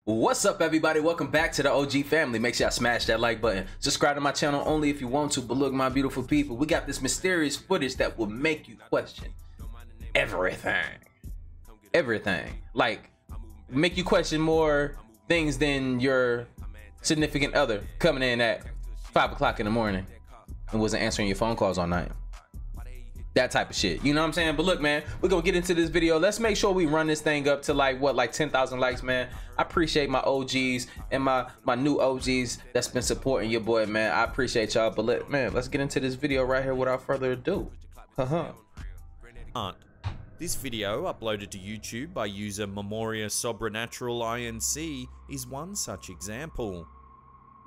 What's up, everybody? Welcome back to the OG family. Make sure y'all smash that like button. Subscribe to my channel only if you want to. But look, my beautiful people, we got this mysterious footage that will make you question everything. Everything. Like, make you question more things than your significant other coming in at 5 o'clock in the morning and wasn't answering your phone calls all night. That type of shit, you know what I'm saying? But look, man, we're gonna get into this video. Let's make sure we run this thing up to like 10,000 likes, man. I appreciate my OGs and my new OGs that's been supporting your boy, man. I appreciate y'all. But let's get into this video right here without further ado. This video, uploaded to YouTube by user Memoria Sobrenatural INC, is one such example.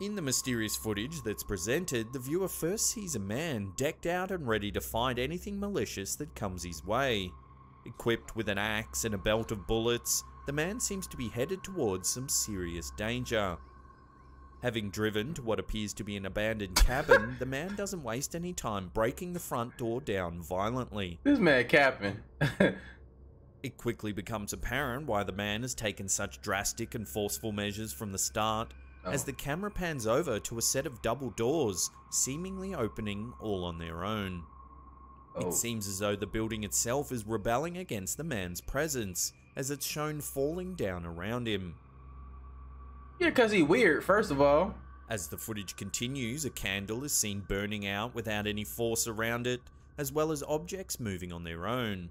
In the mysterious footage that's presented, the viewer first sees a man decked out and ready to fight anything malicious that comes his way. Equipped with an axe and a belt of bullets, the man seems to be headed towards some serious danger. Having driven to what appears to be an abandoned cabin, the man doesn't waste any time breaking the front door down violently. This man capping. It quickly becomes apparent why the man has taken such drastic and forceful measures from the start, as the camera pans over to a set of double doors, seemingly opening all on their own. It seems as though the building itself is rebelling against the man's presence, as it's shown falling down around him. Yeah, cause he weird, first of all. As the footage continues, a candle is seen burning out without any force around it, as well as objects moving on their own.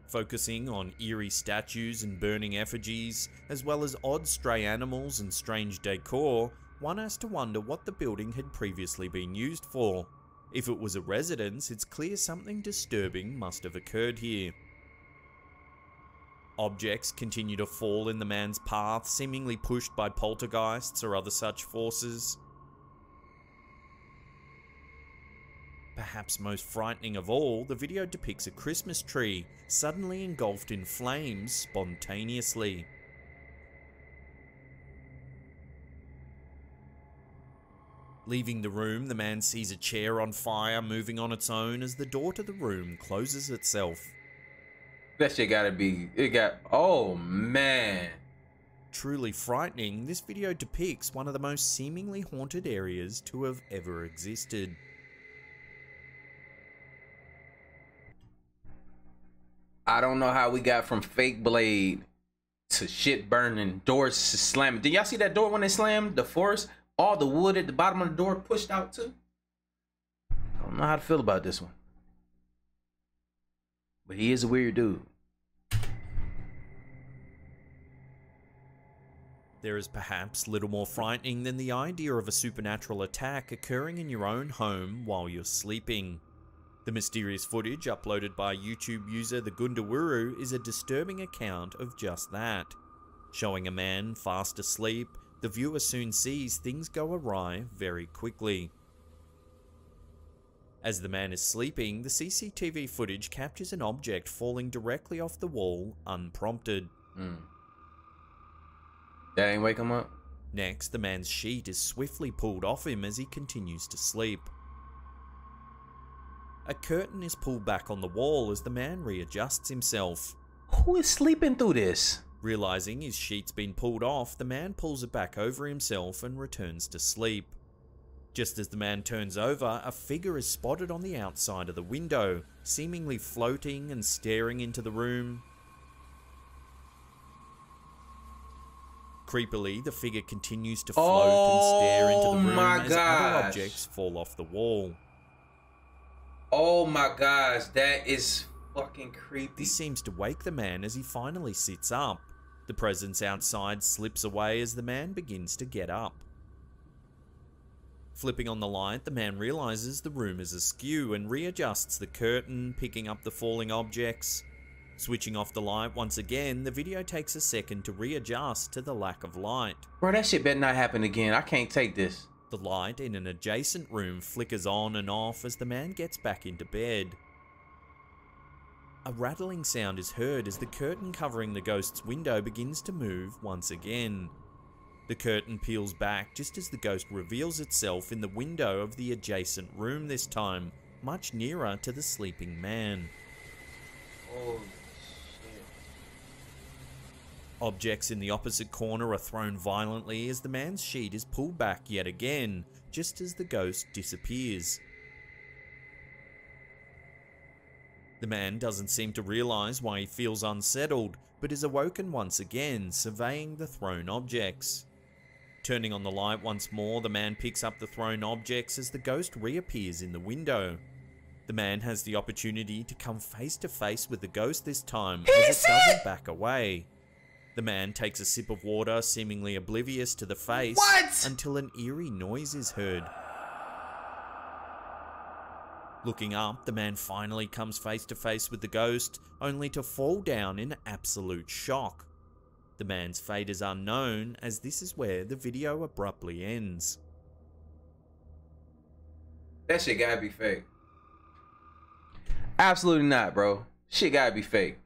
Focusing on eerie statues and burning effigies, as well as odd stray animals and strange decor, one has to wonder what the building had previously been used for. If it was a residence, it's clear something disturbing must have occurred here. Objects continue to fall in the man's path, seemingly pushed by poltergeists or other such forces. Perhaps most frightening of all, the video depicts a Christmas tree suddenly engulfed in flames spontaneously. Leaving the room, the man sees a chair on fire moving on its own as the door to the room closes itself. That shit gotta be, oh man. Truly frightening, this video depicts one of the most seemingly haunted areas to have ever existed. I don't know how we got from fake blade to shit burning, doors slamming. Did y'all see that door when it slammed? The force, all the wood at the bottom of the door pushed out too. I don't know how to feel about this one. But he is a weird dude. There is perhaps little more frightening than the idea of a supernatural attack occurring in your own home while you're sleeping. The mysterious footage uploaded by YouTube user The Gundawuru is a disturbing account of just that. Showing a man fast asleep, the viewer soon sees things go awry very quickly. As the man is sleeping, the CCTV footage captures an object falling directly off the wall unprompted. That ain't wake him up? Next, the man's sheet is swiftly pulled off him as he continues to sleep. A curtain is pulled back on the wall as the man readjusts himself. Who is sleeping through this? Realizing his sheet's been pulled off, the man pulls it back over himself and returns to sleep. Just as the man turns over, a figure is spotted on the outside of the window, seemingly floating and staring into the room. Creepily, the figure continues to float and stare into the room as other objects fall off the wall. Oh my gosh, that is fucking creepy. This seems to wake the man as he finally sits up. The presence outside slips away as the man begins to get up. Flipping on the light, the man realizes the room is askew and readjusts the curtain, picking up the falling objects. Switching off the light once again, the video takes a second to readjust to the lack of light. Bro, that shit better not happen again. I can't take this. The light in an adjacent room flickers on and off as the man gets back into bed. A rattling sound is heard as the curtain covering the ghost's window begins to move once again. The curtain peels back just as the ghost reveals itself in the window of the adjacent room this time, much nearer to the sleeping man. Oh Objects in the opposite corner are thrown violently as the man's sheet is pulled back yet again, just as the ghost disappears. The man doesn't seem to realise why he feels unsettled, but is awoken once again, surveying the thrown objects. Turning on the light once more, the man picks up the thrown objects as the ghost reappears in the window. The man has the opportunity to come face to face with the ghost this time, as it doesn't back away. The man takes a sip of water, seemingly oblivious to the face, until an eerie noise is heard. Looking up, the man finally comes face to face with the ghost, only to fall down in absolute shock. The man's fate is unknown, as this is where the video abruptly ends. That shit gotta be fake. Absolutely not, bro. Shit gotta be fake.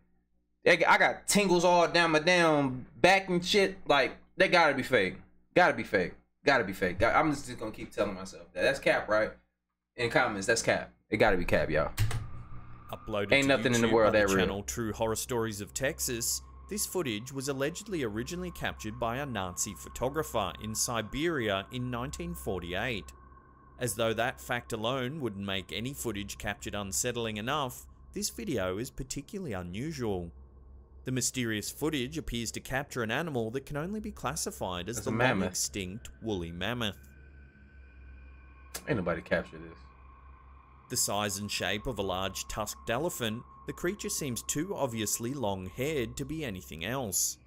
I got tingles all down my damn back and shit. Like, they gotta be fake. Gotta be fake. Gotta be fake. I'm just gonna keep telling myself that. That's cap, right? In comments, that's cap. It gotta be cap, y'all. Uploaded Ain't to nothing YouTube in the world by the that real. channel True Horror Stories of Texas, this footage was allegedly originally captured by a Nazi photographer in Siberia in 1948. As though that fact alone wouldn't make any footage captured unsettling enough, this video is particularly unusual. The mysterious footage appears to capture an animal that can only be classified as the long extinct woolly mammoth. Ain't nobody capture this. The size and shape of a large tusked elephant, the creature seems too obviously long-haired to be anything else.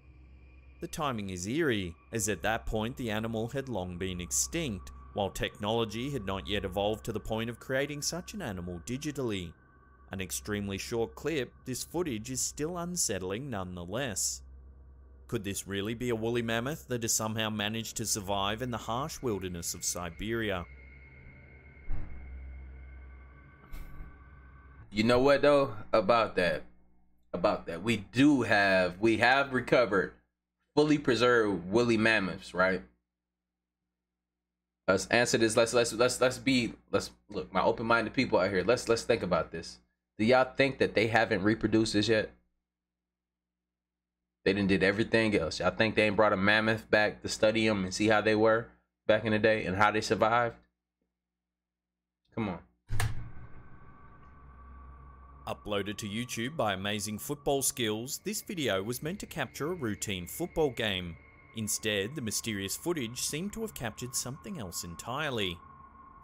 The timing is eerie, as at that point the animal had long been extinct, while technology had not yet evolved to the point of creating such an animal digitally. An extremely short clip, this footage is still unsettling nonetheless. Could this really be a woolly mammoth that has somehow managed to survive in the harsh wilderness of Siberia? You know what though? About that, we have recovered fully preserved woolly mammoths, right? Let's answer this. Let's look, my open-minded people out here. Let's think about this. Do y'all think that they haven't reproduced this yet? They done did everything else. Y'all think they ain't brought a mammoth back to study them and see how they were back in the day and how they survived? Come on. Uploaded to YouTube by Amazing Football Skills, this video was meant to capture a routine football game. Instead, the mysterious footage seemed to have captured something else entirely.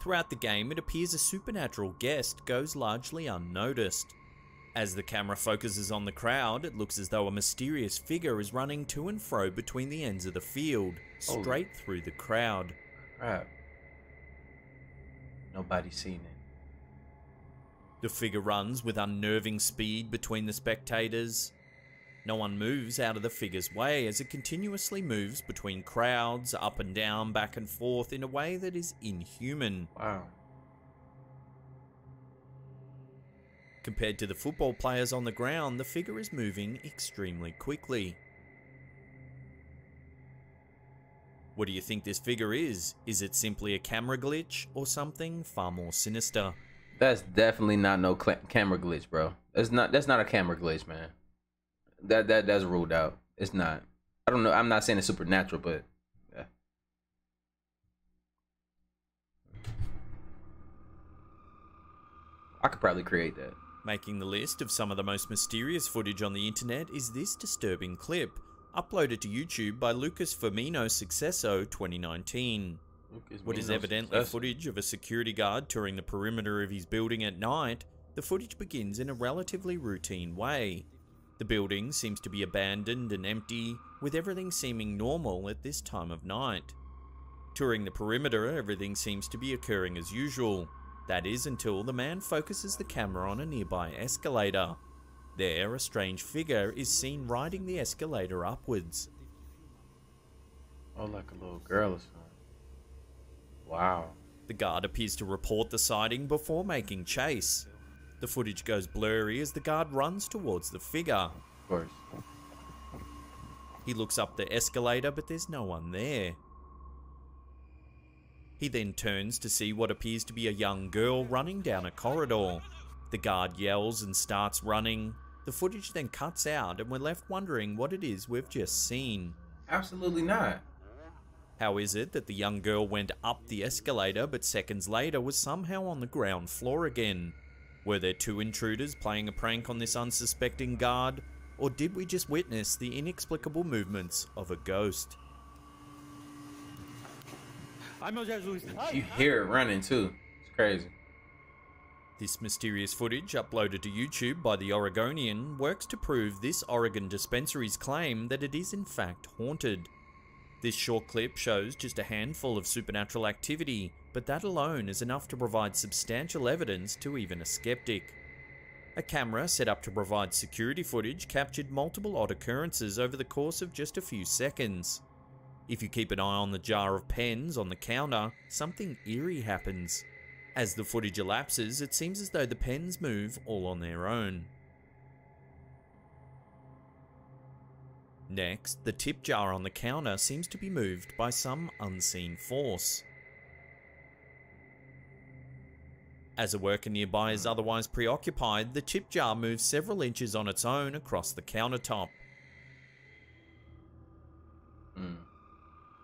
Throughout the game, it appears a supernatural guest goes largely unnoticed. As the camera focuses on the crowd, it looks as though a mysterious figure is running to and fro between the ends of the field, straight through the crowd. Crap. Nobody's seen it. The figure runs with unnerving speed between the spectators. No one moves out of the figure's way as it continuously moves between crowds, up and down, back and forth in a way that is inhuman. Wow. Compared to the football players on the ground, the figure is moving extremely quickly. What do you think this figure is? Is it simply a camera glitch or something far more sinister? That's definitely not no camera glitch, bro. That's not a camera glitch, man. That's ruled out. It's not. I don't know. I'm not saying it's supernatural, but yeah. I could probably create that. Making the list of some of the most mysterious footage on the internet is this disturbing clip, uploaded to YouTube by Lucas Firmino Successo 2019. What is evidently footage of a security guard touring the perimeter of his building at night, the footage begins in a relatively routine way. The building seems to be abandoned and empty, with everything seeming normal at this time of night. Touring the perimeter, everything seems to be occurring as usual. That is until the man focuses the camera on a nearby escalator. There, a strange figure is seen riding the escalator upwards. Oh, like a little girl or something. Wow. The guard appears to report the sighting before making chase. The footage goes blurry as the guard runs towards the figure. Of course. He looks up the escalator, but there's no one there. He then turns to see what appears to be a young girl running down a corridor. The guard yells and starts running. The the footage then cuts out and we're left wondering what it is we've just seen. Absolutely not. How is it that the young girl went up the escalator but seconds later was somehow on the ground floor again? Were there two intruders playing a prank on this unsuspecting guard? Or did we just witness the inexplicable movements of a ghost? You hear it running too. It's crazy. This mysterious footage, uploaded to YouTube by the Oregonian, works to prove this Oregon dispensary's claim that it is in fact haunted. This short clip shows just a handful of supernatural activity, but that alone is enough to provide substantial evidence to even a skeptic. A camera set up to provide security footage captured multiple odd occurrences over the course of just a few seconds. If you keep an eye on the jar of pens on the counter, something eerie happens. As the footage elapses, it seems as though the pens move all on their own. Next, the tip jar on the counter seems to be moved by some unseen force. As a worker nearby is otherwise preoccupied, the tip jar moves several inches on its own across the countertop.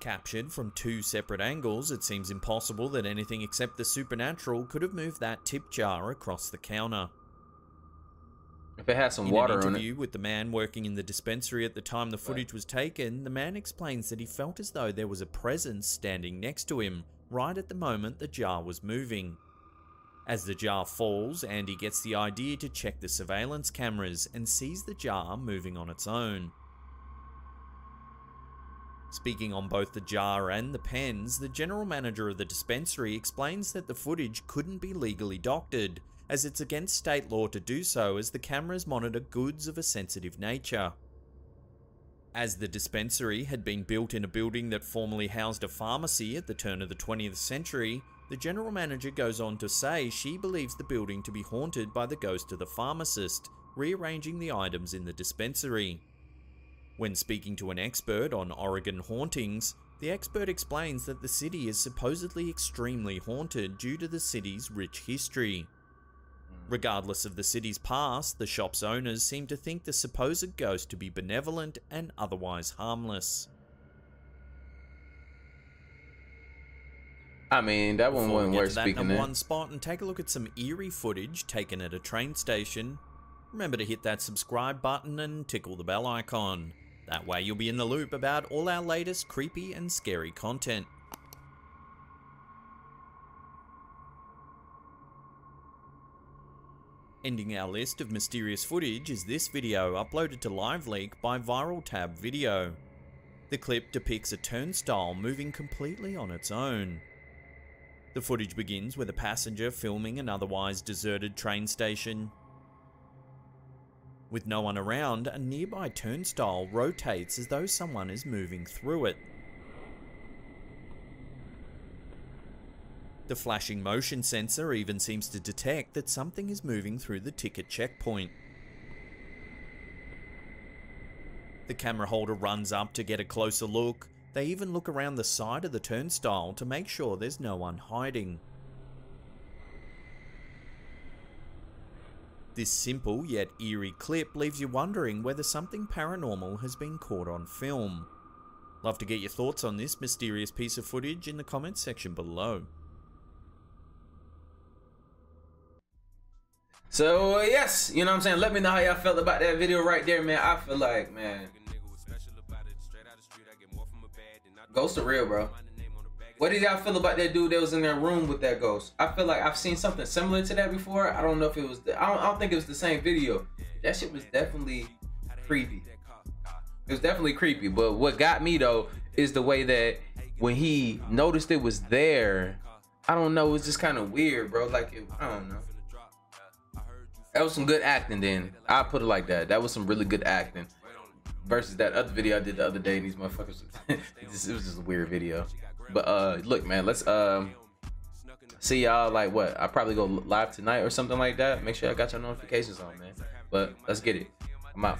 Captured from two separate angles, it seems impossible that anything except the supernatural could have moved that tip jar across the counter. If it had some water on it. In an interview with the man working in the dispensary at the time the footage was taken, the man explains that he felt as though there was a presence standing next to him, right at the moment the jar was moving. As the jar falls, Andy gets the idea to check the surveillance cameras and sees the jar moving on its own. Speaking on both the jar and the pens, the general manager of the dispensary explains that the footage couldn't be legally doctored, as it's against state law to do so as the cameras monitor goods of a sensitive nature. As the dispensary had been built in a building that formerly housed a pharmacy at the turn of the 20th century, the general manager goes on to say she believes the building to be haunted by the ghost of the pharmacist, rearranging the items in the dispensary. When speaking to an expert on Oregon hauntings, the expert explains that the city is supposedly extremely haunted due to the city's rich history. Regardless of the city's past, the shop's owners seem to think the supposed ghost to be benevolent and otherwise harmless. I mean, that one wasn't worth speaking number one spot and take a look at some eerie footage taken at a train station. Remember to hit that subscribe button and tickle the bell icon. That way you'll be in the loop about all our latest creepy and scary content. Ending our list of mysterious footage is this video uploaded to LiveLeak by Viral Tab Video. The clip depicts a turnstile moving completely on its own. The footage begins with a passenger filming an otherwise deserted train station. With no one around, a nearby turnstile rotates as though someone is moving through it. The flashing motion sensor even seems to detect that something is moving through the ticket checkpoint. The camera holder runs up to get a closer look. They even look around the side of the turnstile to make sure there's no one hiding. This simple yet eerie clip leaves you wondering whether something paranormal has been caught on film. Love to get your thoughts on this mysterious piece of footage in the comments section below. So yes, you know what I'm saying? Let me know how y'all felt about that video right there, man. I feel like, man, ghosts are real, bro. What did y'all feel about that dude that was in their room with that ghost? I feel like I've seen something similar to that before. I don't know if it was, I don't think it was the same video. That shit was definitely creepy. It was definitely creepy. But what got me though is the way that when he noticed it was there, I don't know, it was just kind of weird, bro. Like, I don't know. That was some good acting then. I'll put it like that. That was some really good acting. Versus that other video I did the other day and these motherfuckers, it was just a weird video. But look, man, let's see y'all like what? I'll probably go live tonight or something like that. Make sure I got your notifications on, man. But let's get it. I'm out.